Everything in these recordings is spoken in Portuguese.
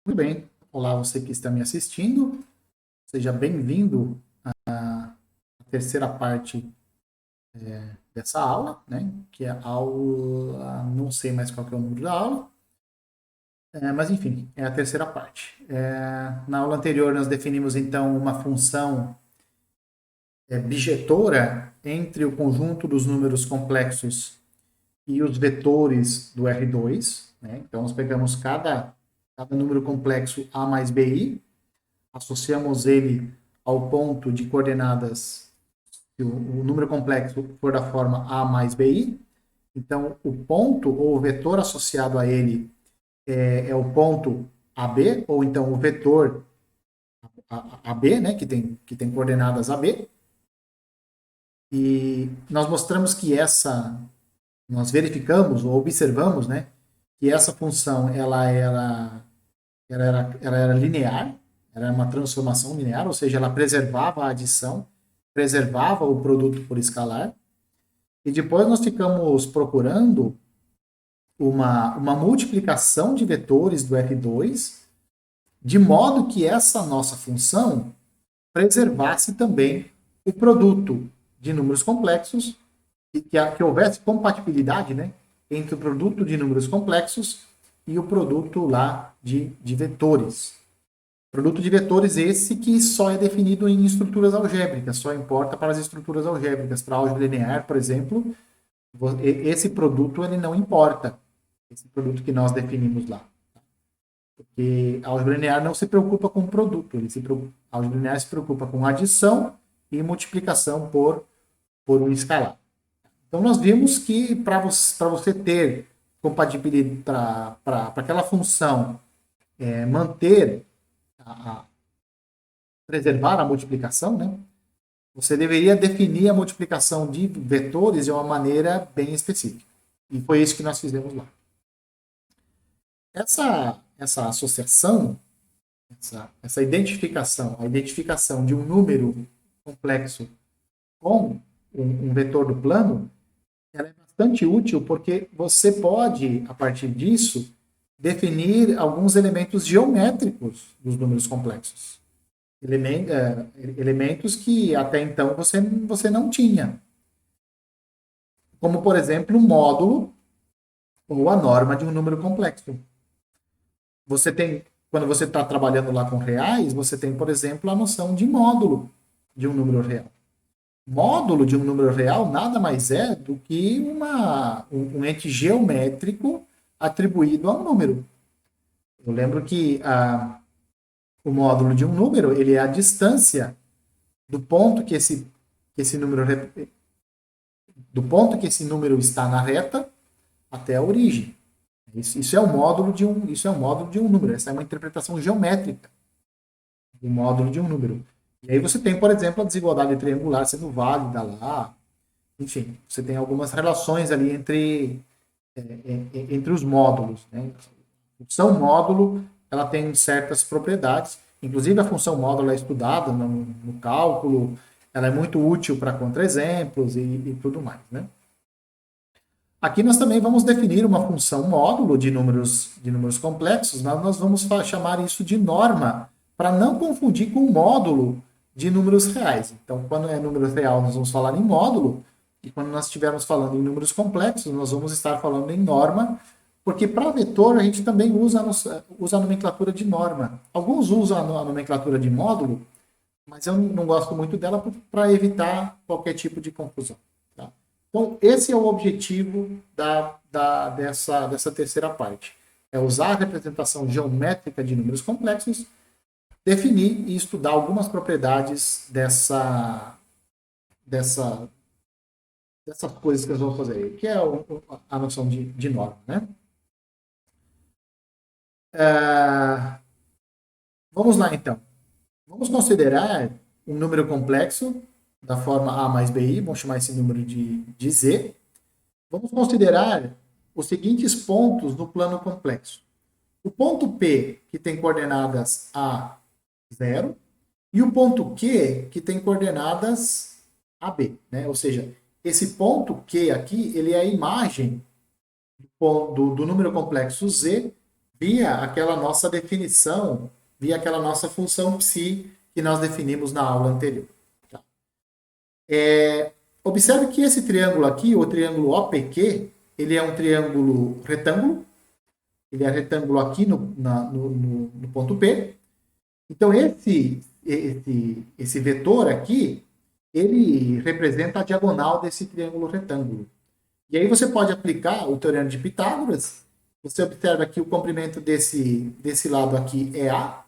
Muito bem. Olá, você que está me assistindo. Seja bem-vindo à terceira parte dessa aula, né? Que é a aula, não sei mais qual que é o número da aula, mas enfim, é a terceira parte. Na aula anterior, nós definimos então uma função bijetora entre o conjunto dos números complexos e os vetores do R2, né? Então, nós pegamos cada número complexo A mais BI, associamos ele ao ponto de coordenadas, se o número complexo for da forma A mais BI, então o ponto ou o vetor associado a ele é o ponto AB, ou então o vetor AB, né, que tem coordenadas AB, e nós mostramos que nós verificamos ou observamos, né, que essa função ela era linear, era uma transformação linear, ou seja, ela preservava a adição, preservava o produto por escalar. E depois nós ficamos procurando uma multiplicação de vetores do R2, de modo que essa nossa função preservasse também o produto de números complexos, que houvesse compatibilidade, né, entre o produto de números complexos e o produto lá de vetores. Produto de vetores esse que só é definido em estruturas algébricas, só importa para as estruturas algébricas. Para álgebra linear, por exemplo, esse produto ele não importa, esse produto que nós definimos lá. Porque a álgebra linear não se preocupa com produto, a álgebra linear se preocupa com adição e multiplicação por um escalar. Então, nós vimos que para você ter compatibilidade, para aquela função manter a preservar a multiplicação, né? Você deveria definir a multiplicação de vetores de uma maneira bem específica. E foi isso que nós fizemos lá. Essa associação, essa identificação, a identificação de um número complexo com um vetor do plano, ela é bastante útil porque você pode, a partir disso, definir alguns elementos geométricos dos números complexos. Elementos que até então você não tinha. Como, por exemplo, o módulo ou a norma de um número complexo. Quando você está trabalhando lá com reais, você tem, por exemplo, a noção de módulo de um número real. Módulo de um número real nada mais é do que um ente geométrico atribuído a um número. Eu lembro que o módulo de um número ele é a distância do ponto que esse número do ponto que esse número está na reta até a origem. Isso é o módulo de um número. Essa é uma interpretação geométrica do módulo de um número. E aí você tem, por exemplo, a desigualdade triangular sendo válida lá. Enfim, você tem algumas relações ali entre os módulos. Né? A função módulo ela tem certas propriedades. Inclusive, a função módulo é estudada no cálculo. Ela é muito útil para contra-exemplos e tudo mais. Né? Aqui nós também vamos definir uma função módulo de números complexos, nós vamos chamar isso de norma, para não confundir com o módulo de números reais. Então, quando é número real, nós vamos falar em módulo, e quando nós estivermos falando em números complexos, nós vamos estar falando em norma, porque para vetor a gente também usa a nomenclatura de norma. Alguns usam a nomenclatura de módulo, mas eu não gosto muito dela para evitar qualquer tipo de confusão. Tá? Então, esse é o objetivo dessa terceira parte. É usar a representação geométrica de números complexos, definir e estudar algumas propriedades dessas coisas que nós vamos fazer aí, que é a noção de norma. Né? Vamos lá, então. Vamos considerar um número complexo da forma A mais BI, vamos chamar esse número de Z. Vamos considerar os seguintes pontos no plano complexo. O ponto P, que tem coordenadas A, 0, e o ponto Q, que tem coordenadas AB. Né? Ou seja, esse ponto Q aqui, ele é a imagem do número complexo Z via aquela nossa definição, via aquela nossa função psi que nós definimos na aula anterior. Tá? Observe que esse triângulo aqui, o triângulo OPQ, ele é um triângulo retângulo, ele é retângulo aqui no ponto P. Então, esse vetor aqui, ele representa a diagonal desse triângulo retângulo. E aí você pode aplicar o teorema de Pitágoras. Você observa que o comprimento desse lado aqui é A,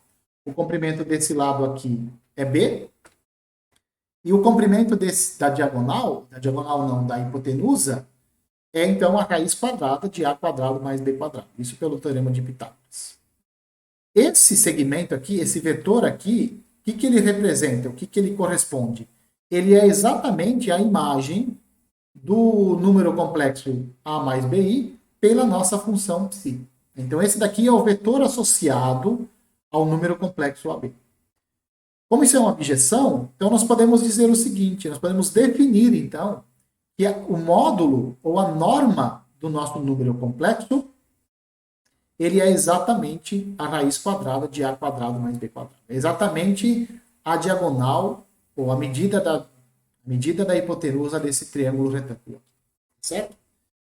o comprimento desse lado aqui é B, e o comprimento da diagonal não, da hipotenusa, é então a raiz quadrada de A quadrado mais B quadrado. Isso pelo teorema de Pitágoras. Esse segmento aqui, esse vetor aqui, o que ele representa? O que ele corresponde? Ele é exatamente a imagem do número complexo A mais BI pela nossa função psi. Então, esse daqui é o vetor associado ao número complexo AB. Como isso é uma objeção, então nós podemos dizer o seguinte, nós podemos definir, então, que o módulo ou a norma do nosso número complexo, ele é exatamente a raiz quadrada de A quadrado mais B quadrado. É exatamente a diagonal ou a medida da hipotenusa desse triângulo retângulo. Certo?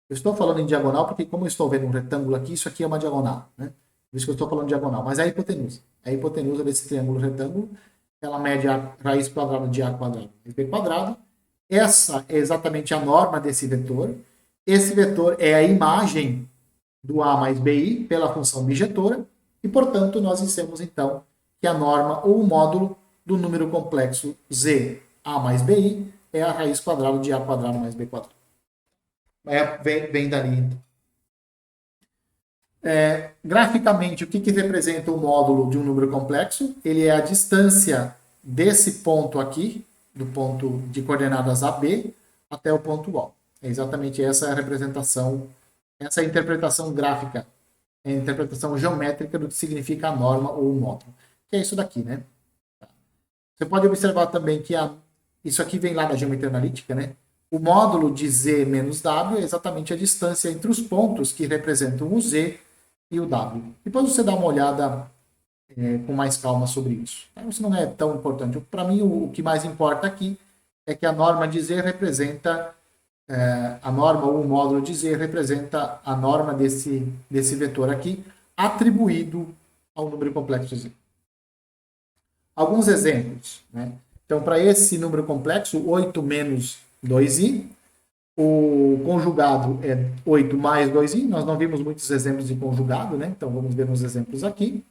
Eu estou falando em diagonal porque, como eu estou vendo um retângulo aqui, isso aqui é uma diagonal. Né? Por isso que eu estou falando diagonal. Mas é a hipotenusa. A hipotenusa desse triângulo retângulo, ela mede a raiz quadrada de A quadrado mais B quadrado. Essa é exatamente a norma desse vetor. Esse vetor é a imagem do A mais BI pela função bijetora. E, portanto, nós dissemos, então, que a norma ou o módulo do número complexo Z A mais BI é a raiz quadrada de A quadrado mais B quadrado. Vem dali, então. Graficamente, o que representa o módulo de um número complexo? Ele é a distância desse ponto aqui, do ponto de coordenadas AB, até o ponto O. É exatamente essa a representação, essa é a interpretação gráfica, a interpretação geométrica do que significa a norma ou o módulo. Que é isso daqui, né? Você pode observar também que isso aqui vem lá da geometria analítica, né? O módulo de Z menos W é exatamente a distância entre os pontos que representam o Z e o W. Depois você dá uma olhada com mais calma sobre isso. Isso não é tão importante. Para mim, o que mais importa aqui é que a norma de Z representa, a norma ou o módulo de Z representa a norma desse vetor aqui, atribuído ao número complexo Z. Alguns exemplos. Né? Então, para esse número complexo, 8 menos 2i, o conjugado é 8 mais 2i, nós não vimos muitos exemplos de conjugado, né? Então vamos ver uns exemplos aqui.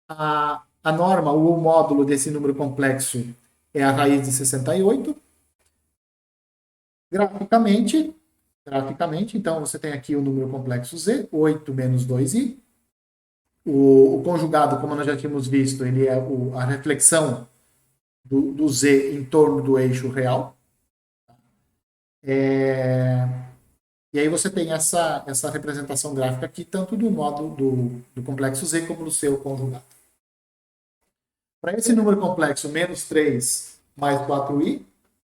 A norma, ou o módulo desse número complexo é a raiz de 68. Graficamente, então você tem aqui o número complexo z, 8 menos 2i. O conjugado, como nós já tínhamos visto, ele é a reflexão do z em torno do eixo real. E aí você tem essa representação gráfica aqui, tanto do módulo do complexo Z como do seu conjugado. Para esse número complexo, menos 3 mais 4i,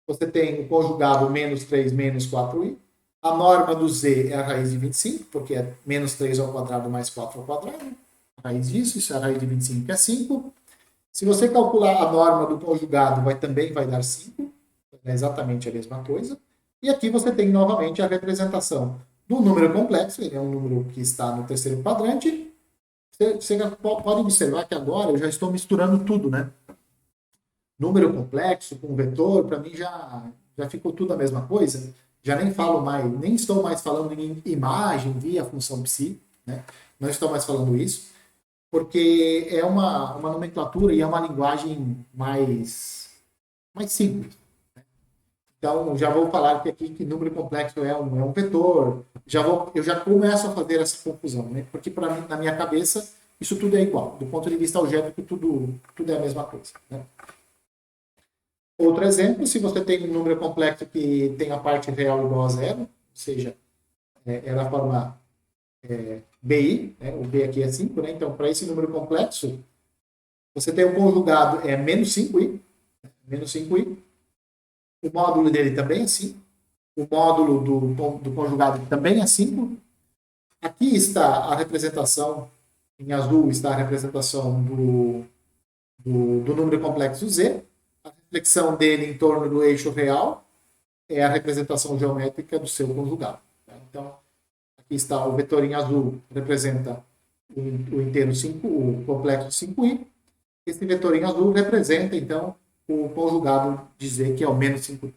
você tem o conjugado menos 3 menos 4i. A norma do Z é a raiz de 25, porque é menos 3 ao quadrado mais 4 ao quadrado. A raiz disso, isso é a raiz de 25, que é 5. Se você calcular a norma do conjugado, também vai dar 5. É exatamente a mesma coisa. E aqui você tem novamente a representação do número complexo, ele é um número que está no terceiro quadrante. Você pode observar que agora eu já estou misturando tudo, né? Número complexo com vetor, para mim já ficou tudo a mesma coisa. Já nem falo mais, nem estou mais falando em imagem via função psi, né? Não estou mais falando isso, porque é uma nomenclatura e é uma linguagem mais simples. Então, já vou falar aqui que número complexo é um vetor. Eu já começo a fazer essa confusão, né? Porque para mim, na minha cabeça, isso tudo é igual. Do ponto de vista algébrico, tudo é a mesma coisa. Né? Outro exemplo, se você tem um número complexo que tem a parte real igual a zero, ou seja, é da forma BI, né? O B aqui é 5, né? Então, para esse número complexo, você tem o conjugado menos 5i, menos 5i. O módulo dele também é 5. O módulo do conjugado também é 5. Aqui está a representação Em azul está a representação do número complexo Z. A reflexão dele em torno do eixo real é a representação geométrica do seu conjugado. Tá? Então, aqui está o vetor em azul, representa o inteiro 5, o complexo 5i. Esse vetor em azul representa, então, o conjugado de Z, que é o menos 5i.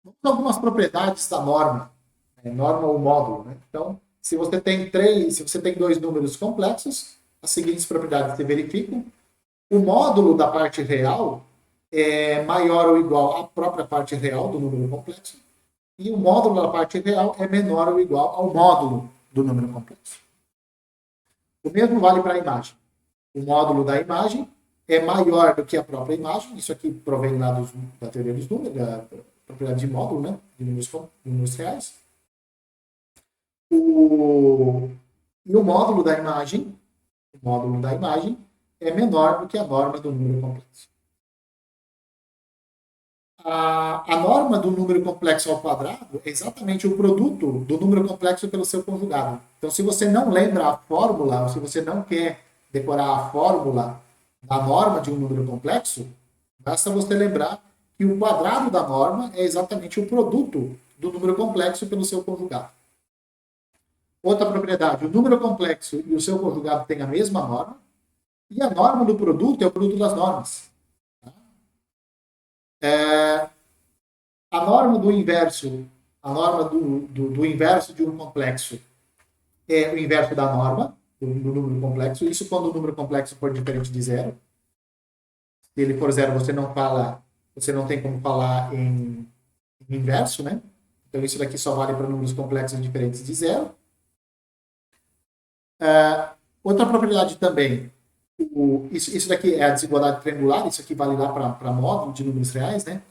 Vamos a algumas propriedades da norma, né? Norma ou módulo. Né? Então, se você tem dois números complexos, as seguintes propriedades se verificam. O módulo da parte real é maior ou igual à própria parte real do número complexo, e o módulo da parte real é menor ou igual ao módulo do número complexo. O mesmo vale para a imagem. O módulo da imagem é maior do que a própria imagem. Isso aqui provém lá da teoria dos números, da propriedade de módulo, né? De números reais. E o módulo da imagem é menor do que a norma do número complexo. A norma do número complexo ao quadrado é exatamente o produto do número complexo pelo seu conjugado. Então, se você não lembra a fórmula, ou se você não quer decorar a fórmula da norma de um número complexo, basta você lembrar que o quadrado da norma é exatamente o produto do número complexo pelo seu conjugado. Outra propriedade, o número complexo e o seu conjugado têm a mesma norma, e a norma do produto é o produto das normas. A norma do inverso, a norma do inverso de um complexo é o inverso da norma do número complexo. Isso quando o número complexo for diferente de zero. Se ele for zero, você não tem como falar em inverso, né? Então isso daqui só vale para números complexos diferentes de zero. Outra propriedade também, isso daqui é a desigualdade triangular, isso aqui vale lá para módulo de números reais, né?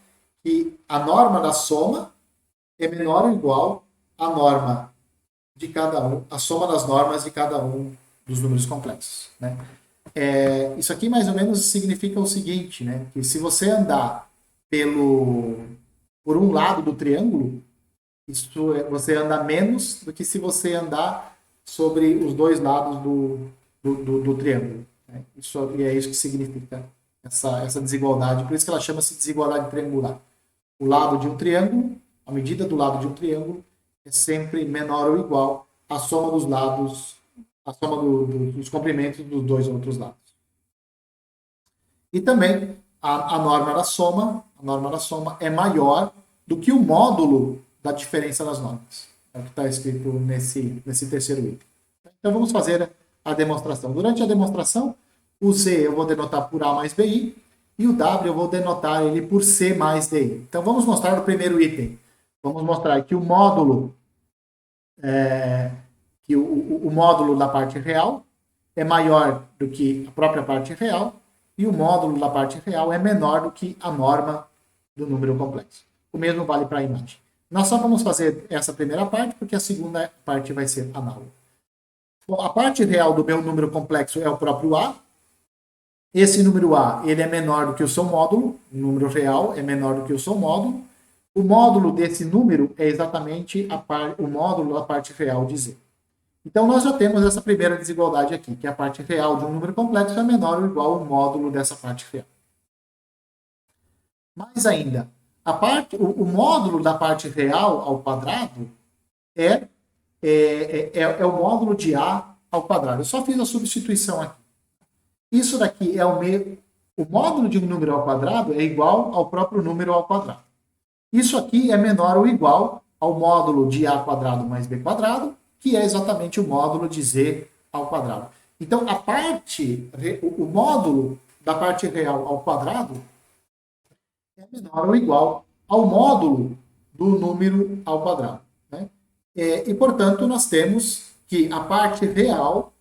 Que a norma da soma é menor ou igual à norma de cada um, a soma das normas de cada um dos números complexos, né? Isso aqui mais ou menos significa o seguinte, né? Que se você andar por um lado do triângulo, você anda menos do que se você andar sobre os dois lados do triângulo. Né? E é isso que significa essa desigualdade. Por isso que ela chama-se desigualdade triangular. O lado de um triângulo, a medida do lado de um triângulo é sempre menor ou igual à soma dos lados, à soma dos comprimentos dos dois outros lados. E também a norma da soma é maior do que o módulo da diferença das normas. É o que está escrito nesse terceiro item. Então vamos fazer a demonstração. Durante a demonstração, o C eu vou denotar por A mais BI, e o W eu vou denotar ele por C mais DI. Então vamos mostrar o primeiro item. Vamos mostrar que o módulo o módulo da parte real é maior do que a própria parte real, e o módulo da parte real é menor do que a norma do número complexo. O mesmo vale para a imagem. Nós só vamos fazer essa primeira parte, porque a segunda parte vai ser análoga. Bom, a parte real do meu número complexo é o próprio A. Esse número A ele é menor do que o seu módulo, o número real é menor do que o seu módulo. O módulo desse número é exatamente o módulo da parte real de Z. Então, nós já temos essa primeira desigualdade aqui, que a parte real de um número complexo é menor ou igual ao módulo dessa parte real. Mais ainda, o módulo da parte real ao quadrado é o módulo de A ao quadrado. Eu só fiz a substituição aqui. Isso daqui é o módulo de um número ao quadrado é igual ao próprio número ao quadrado. Isso aqui é menor ou igual ao módulo de A quadrado mais B quadrado, que é exatamente o módulo de Z ao quadrado. Então, o módulo da parte real ao quadrado é menor ou igual ao módulo do número ao quadrado. Né? E, portanto, nós temos que a parte real,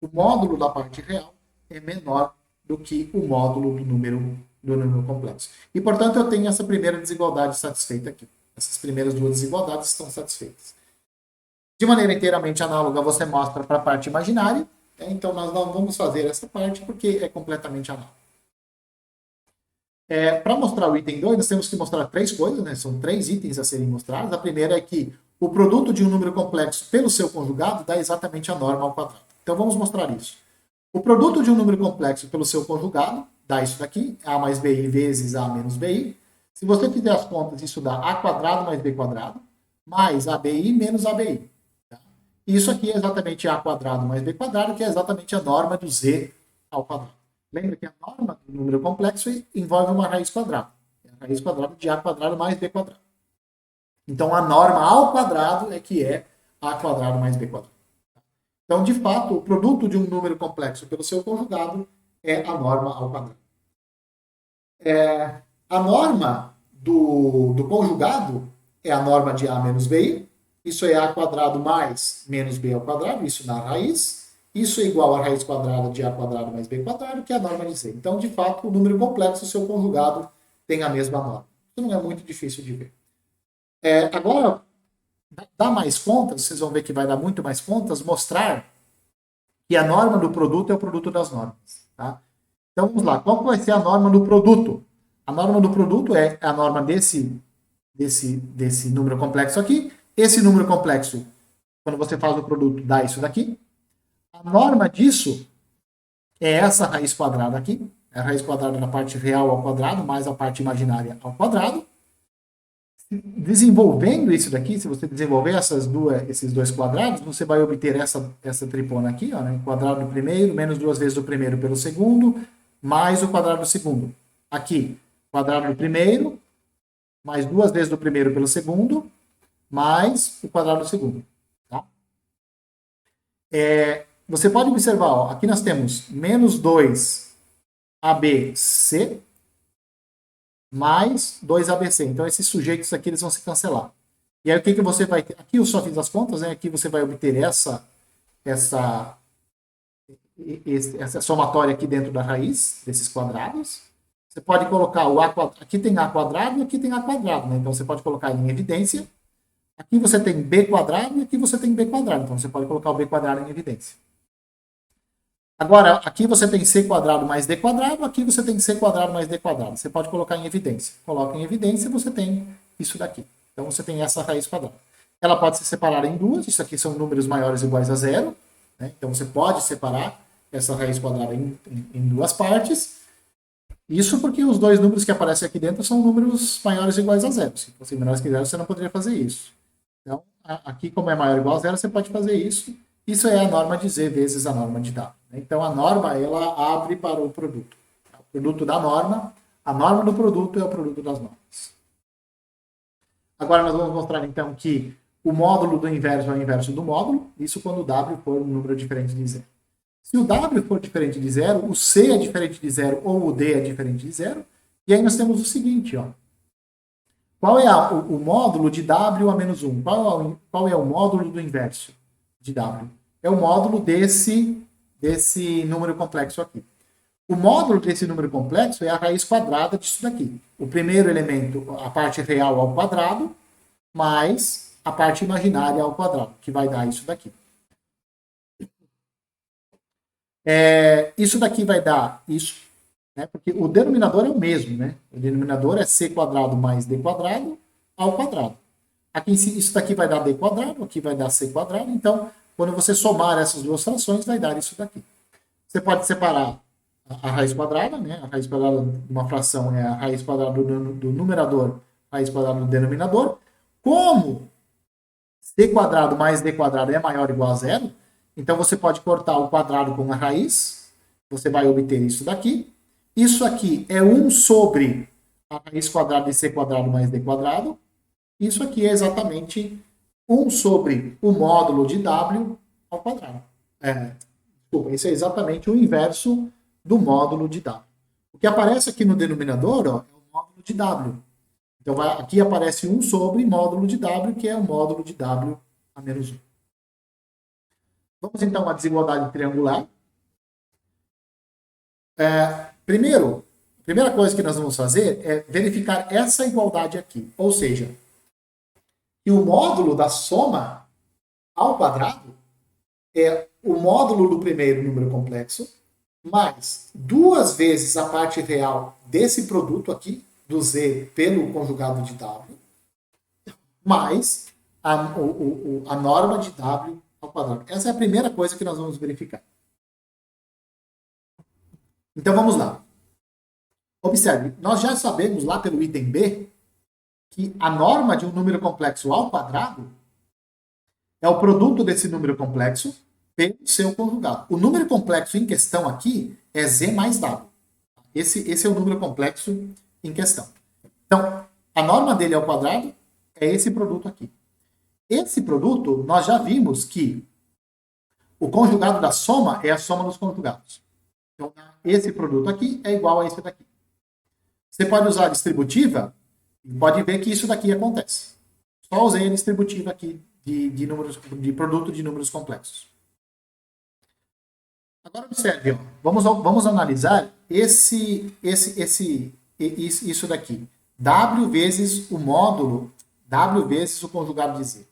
o módulo da parte real, é menor do que o módulo do número complexo. E, portanto, eu tenho essa primeira desigualdade satisfeita aqui. Essas primeiras duas desigualdades estão satisfeitas. De maneira inteiramente análoga, você mostra para a parte imaginária. Né? Então, nós não vamos fazer essa parte porque é completamente análoga. Para mostrar o item 2, nós temos que mostrar três coisas. Né? São três itens a serem mostrados. A primeira é que o produto de um número complexo pelo seu conjugado dá exatamente a norma ao quadrado. Então vamos mostrar isso. O produto de um número complexo pelo seu conjugado dá isso daqui, a mais bi vezes a menos bi. Se você fizer as contas, isso dá a quadrado mais b quadrado, mais abi menos abi. Tá? Isso aqui é exatamente a quadrado mais b quadrado, que é exatamente a norma do z ao quadrado. Lembra que a norma do número complexo envolve uma raiz quadrada. A raiz quadrada de a quadrado mais b quadrado. Então, a norma ao quadrado é que é a quadrado mais b quadrado. Então, de fato, o produto de um número complexo pelo seu conjugado é a norma ao quadrado. A norma do conjugado é a norma de a menos bi. Isso é a quadrado mais menos b ao quadrado, isso na raiz. Isso é igual a raiz quadrada de a quadrado mais b quadrado, que é a norma de z. Então, de fato, o número complexo, o seu conjugado, tem a mesma norma. Isso não é muito difícil de ver. Agora, dá mais contas, vocês vão ver que vai dar muito mais contas, mostrar que a norma do produto é o produto das normas. Tá? Então, vamos lá. Qual vai ser a norma do produto? A norma do produto é a norma desse número complexo aqui. Esse número complexo, quando você faz o produto, dá isso daqui. A norma disso é essa raiz quadrada aqui. É a raiz quadrada na parte real ao quadrado, mais a parte imaginária ao quadrado. Desenvolvendo isso daqui, se você desenvolver esses dois quadrados, você vai obter essa tripona aqui, ó, né? Quadrado do primeiro, menos duas vezes do primeiro pelo segundo, mais o quadrado do segundo. Aqui, quadrado do primeiro, mais duas vezes do primeiro pelo segundo, mais o quadrado do segundo. Tá? Você pode observar, ó, aqui nós temos menos 2ABC mais 2ABC. Então, esses sujeitos aqui eles vão se cancelar. E aí, o que você vai ter? Aqui eu só fiz as contas, né? Aqui você vai obter essa somatória aqui dentro da raiz desses quadrados. Você pode colocar o a quadrado. Aqui tem a quadrado e aqui tem a quadrado, né? Então, você pode colocar em evidência. Aqui você tem b quadrado e aqui você tem b quadrado. Então, você pode colocar o b quadrado em evidência. Agora, aqui você tem c quadrado mais d quadrado, aqui você tem c quadrado mais d quadrado. Você pode colocar em evidência. Coloca em evidência, você tem isso daqui. Então, você tem essa raiz quadrada. Ela pode ser separada em duas. Isso aqui são números maiores ou iguais a zero. Né? Então, você pode separar essa raiz quadrada em duas partes. Isso porque os dois números que aparecem aqui dentro são números maiores ou iguais a zero. Se fossem menores que zero, você não poderia fazer isso. Então, aqui, como é maior ou igual a zero, você pode fazer isso. Isso é a norma de z vezes a norma de w. Então, a norma, ela abre para o produto. O produto da norma, a norma do produto é o produto das normas. Agora, nós vamos mostrar, então, que o módulo do inverso é o inverso do módulo. Isso quando o w for um número diferente de zero. Se o w for diferente de zero, o c é diferente de zero ou o d é diferente de zero. E aí nós temos o seguinte, ó. Qual é o módulo de w a menos 1? Qual é o módulo do inverso de w? É o módulo desse número complexo aqui. O módulo desse número complexo é a raiz quadrada disso daqui. O primeiro elemento, a parte real ao quadrado, mais a parte imaginária ao quadrado, que vai dar isso daqui. Isso daqui vai dar isso, né? Porque o denominador é o mesmo, né? O denominador é c quadrado mais d quadrado ao quadrado. Aqui isso daqui vai dar d quadrado, aqui vai dar c quadrado, então quando você somar essas duas frações, vai dar isso daqui. Você pode separar a raiz quadrada, né? A raiz quadrada de uma fração é a raiz quadrada do numerador, a raiz quadrada do denominador. Como c quadrado mais d quadrado é maior ou igual a zero, então você pode cortar o quadrado com a raiz, você vai obter isso daqui. Isso aqui é 1 sobre a raiz quadrada de c quadrado mais d quadrado. Isso aqui é exatamente 1 sobre o módulo de w ao quadrado. Desculpa, isso é exatamente o inverso do módulo de w. O que aparece aqui no denominador, ó, é o módulo de w. Então, aqui aparece 1 sobre módulo de w, que é o módulo de w a menos 1. Vamos, então, à desigualdade triangular. Primeira coisa que nós vamos fazer é verificar essa igualdade aqui. Ou seja, que o módulo da soma ao quadrado é o módulo do primeiro número complexo mais 2 vezes a parte real desse produto aqui, do z pelo conjugado de w, mais a norma de W ao quadrado. Essa é a primeira coisa que nós vamos verificar. Então vamos lá. Observe, nós já sabemos lá pelo item B que a norma de um número complexo ao quadrado é o produto desse número complexo pelo seu conjugado. O número complexo em questão aqui é Z mais W. Esse é o número complexo em questão. Então, a norma dele ao quadrado é esse produto aqui. Esse produto, nós já vimos que o conjugado da soma é a soma dos conjugados. Então, esse produto aqui é igual a esse daqui. Você pode usar a distributiva e pode ver que isso daqui acontece. Só usei a distributiva aqui de produto de números complexos. Agora observe, ó. Vamos analisar isso daqui. W vezes o módulo, W vezes o conjugado de Z.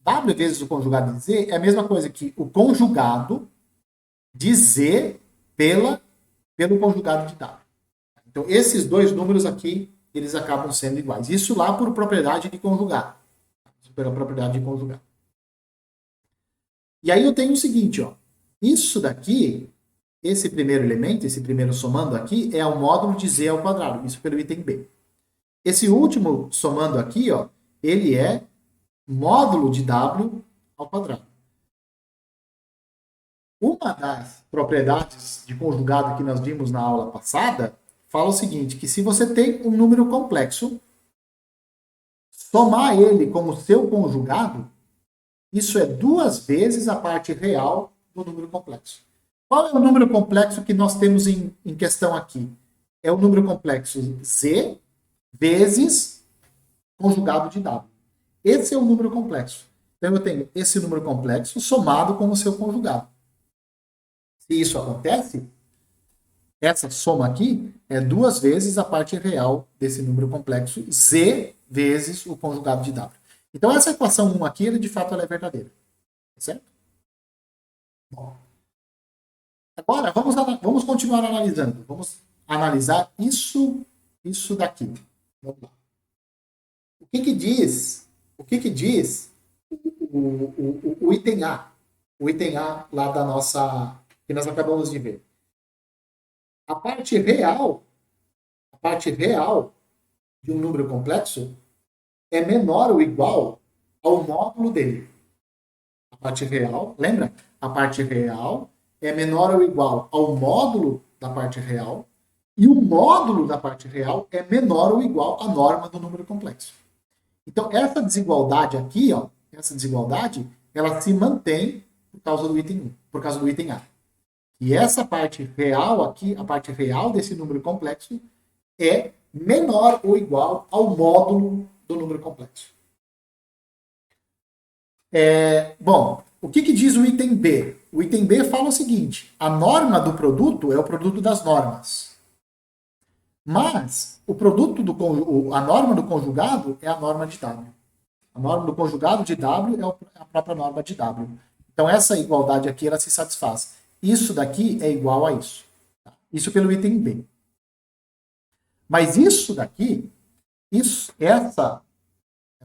W vezes o conjugado de Z é a mesma coisa que o conjugado de Z pelo conjugado de W. Então, esses dois números aqui, eles acabam sendo iguais. Isso lá por propriedade de conjugar. Pela propriedade de conjugar. E aí eu tenho o seguinte, ó. Isso daqui, esse primeiro elemento, esse primeiro somando aqui, é o módulo de Z ao quadrado. Isso pelo item B. Esse último somando aqui, ó, ele é módulo de W ao quadrado. Uma das propriedades de conjugado que nós vimos na aula passada fala o seguinte, que se você tem um número complexo, somar ele com o seu conjugado, isso é 2 vezes a parte real do número complexo. Qual é o número complexo que nós temos em questão aqui? É o número complexo Z vezes conjugado de W. Esse é o número complexo. Então eu tenho esse número complexo somado com o seu conjugado. Se isso acontece, essa soma aqui é 2 vezes a parte real desse número complexo, Z vezes o conjugado de W. Então, essa equação 1 aqui, de fato, ela é verdadeira. Certo? Bom. Agora, vamos continuar analisando. Vamos analisar isso daqui. Vamos lá. O que diz o item A? O item A lá da nossa... que nós acabamos de ver. A parte real de um número complexo é menor ou igual ao módulo dele. A parte real, lembra? A parte real é menor ou igual ao módulo da parte real e o módulo da parte real é menor ou igual à norma do número complexo. Então, essa desigualdade aqui, ó, ela se mantém por causa do item 1, por causa do item A. E essa parte real aqui, a parte real desse número complexo, é menor ou igual ao módulo do número complexo. Bom, o que diz o item B? O item B fala o seguinte, a norma do produto é o produto das normas. Mas a norma do conjugado é a norma de W. A norma do conjugado de W é a própria norma de W. Então, essa igualdade aqui, ela se satisfaz. Isso daqui é igual a isso. Isso pelo item B. Mas isso daqui, essa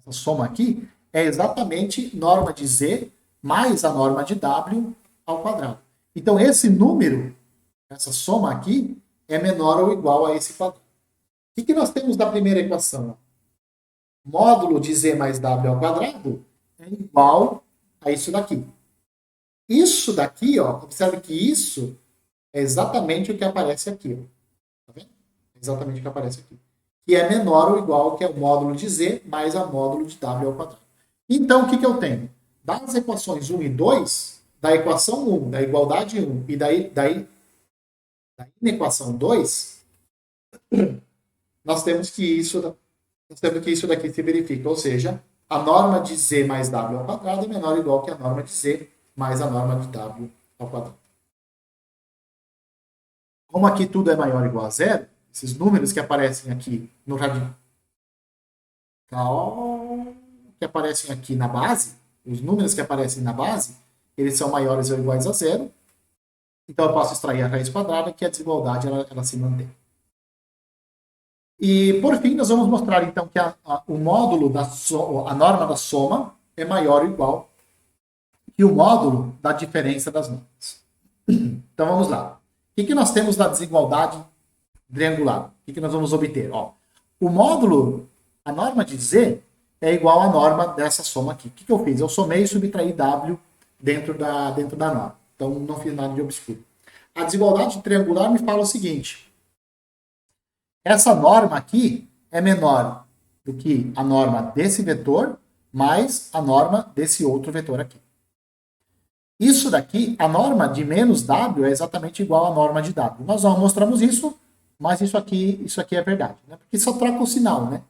soma aqui, é exatamente norma de Z mais a norma de W ao quadrado. Então, esse número, essa soma aqui, é menor ou igual a esse quadrado. O que nós temos da primeira equação? Módulo de Z mais W ao quadrado é igual a isso daqui. Isso daqui, ó, observe que isso é exatamente o que aparece aqui. Tá vendo? É exatamente o que aparece aqui. Que é menor ou igual que é o módulo de Z mais a módulo de W ao quadrado. Então, o que eu tenho? Das equações 1 e 2, da equação 1, da igualdade 1 e da inequação 2, nós temos que isso daqui se verifica. Ou seja, a norma de Z mais W ao quadrado é menor ou igual que a norma de Z mais a norma de W ao quadrado. Como aqui tudo é maior ou igual a zero, esses números que aparecem aqui no radical, que aparecem aqui na base, os números que aparecem na base, eles são maiores ou iguais a zero. Então eu posso extrair a raiz quadrada, que a desigualdade ela se mantém. E por fim, nós vamos mostrar então que o módulo a norma da soma é maior ou igual que o módulo da diferença das normas. Então vamos lá. O que nós temos da desigualdade triangular? O que nós vamos obter? Ó, o módulo, a norma de Z é igual à norma dessa soma aqui. O que eu fiz? Eu somei e subtraí W dentro da norma. Então não fiz nada de obscuro. A desigualdade triangular me fala o seguinte. Essa norma aqui é menor do que a norma desse vetor mais a norma desse outro vetor aqui. Isso daqui, a norma de menos W é exatamente igual à norma de W. Nós não mostramos isso, mas isso aqui é verdade. Né? Porque só troca o sinal, né?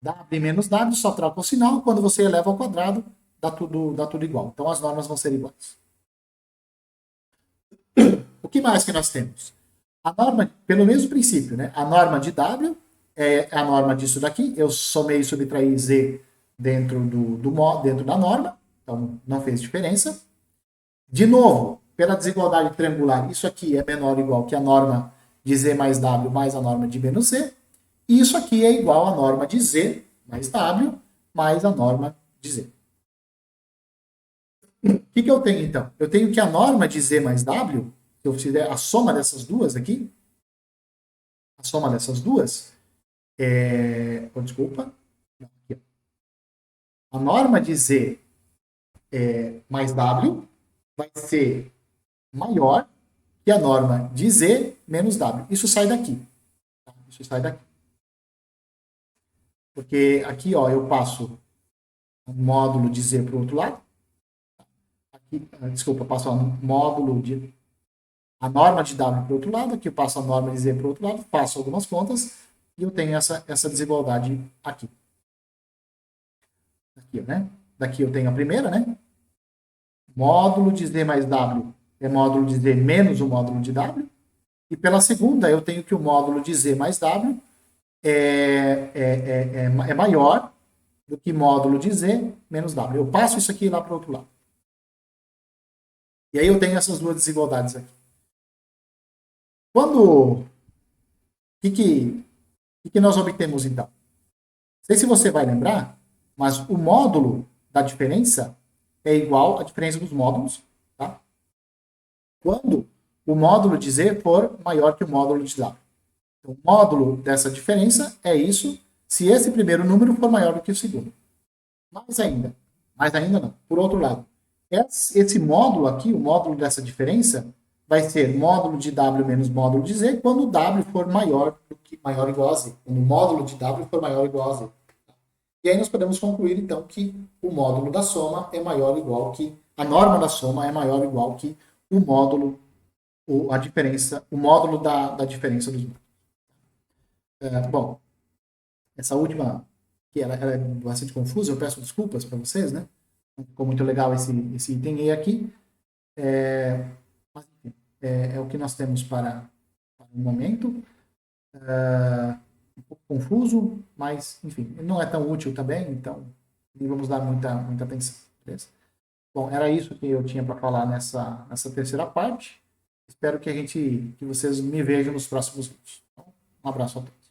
W menos W só troca o sinal. Quando você eleva ao quadrado, dá tudo igual. Então as normas vão ser iguais. O que mais que nós temos? A norma, pelo mesmo princípio, né? A norma de W é a norma disso daqui. Eu somei e subtraí Z dentro da norma. Então não fez diferença. De novo, pela desigualdade triangular, isso aqui é menor ou igual que a norma de Z mais W mais a norma de menos Z. E isso aqui é igual à norma de Z mais W mais a norma de Z. O que eu tenho, então? Eu tenho que a norma de Z mais W, se eu fizer a soma dessas duas aqui, desculpa. A norma de Z mais W vai ser maior que a norma de Z menos W. Isso sai daqui. Tá? Isso sai daqui. Porque aqui, ó, eu passo o módulo de Z para o outro lado. Aqui, desculpa, eu passo o módulo de... a norma de W para o outro lado. Aqui eu passo a norma de Z para o outro lado. Faço algumas contas e eu tenho essa desigualdade aqui. Aqui, né? Daqui eu tenho a primeira, né? Módulo de Z mais W é módulo de Z menos o módulo de W. E pela segunda, eu tenho que o módulo de Z mais W é maior do que módulo de Z menos W. Eu passo isso aqui lá para o outro lado. E aí eu tenho essas duas desigualdades aqui. O que nós obtemos, então? Não sei se você vai lembrar, mas o módulo da diferença é igual à diferença dos módulos, tá? Quando o módulo de Z for maior que o módulo de W. Então, o módulo dessa diferença é isso se esse primeiro número for maior do que o segundo. Mais ainda não. Por outro lado, esse módulo aqui, o módulo dessa diferença, vai ser módulo de W menos módulo de Z quando o W for maior ou igual a Z. Quando o módulo de W for maior ou igual a Z. E aí nós podemos concluir, então, que o módulo da soma é maior ou igual que... a norma da soma é maior ou igual que o módulo, o módulo da diferença dos números. Bom, essa última, que ela é bastante confusa, eu peço desculpas para vocês, né? Não ficou muito legal esse item E aqui. Mas, enfim, é o que nós temos para o momento. Um pouco confuso, mas, enfim, não é tão útil também, então não vamos dar muita atenção. Beleza? Bom, era isso que eu tinha para falar nessa terceira parte. Espero que vocês me vejam nos próximos vídeos. Então, um abraço a todos.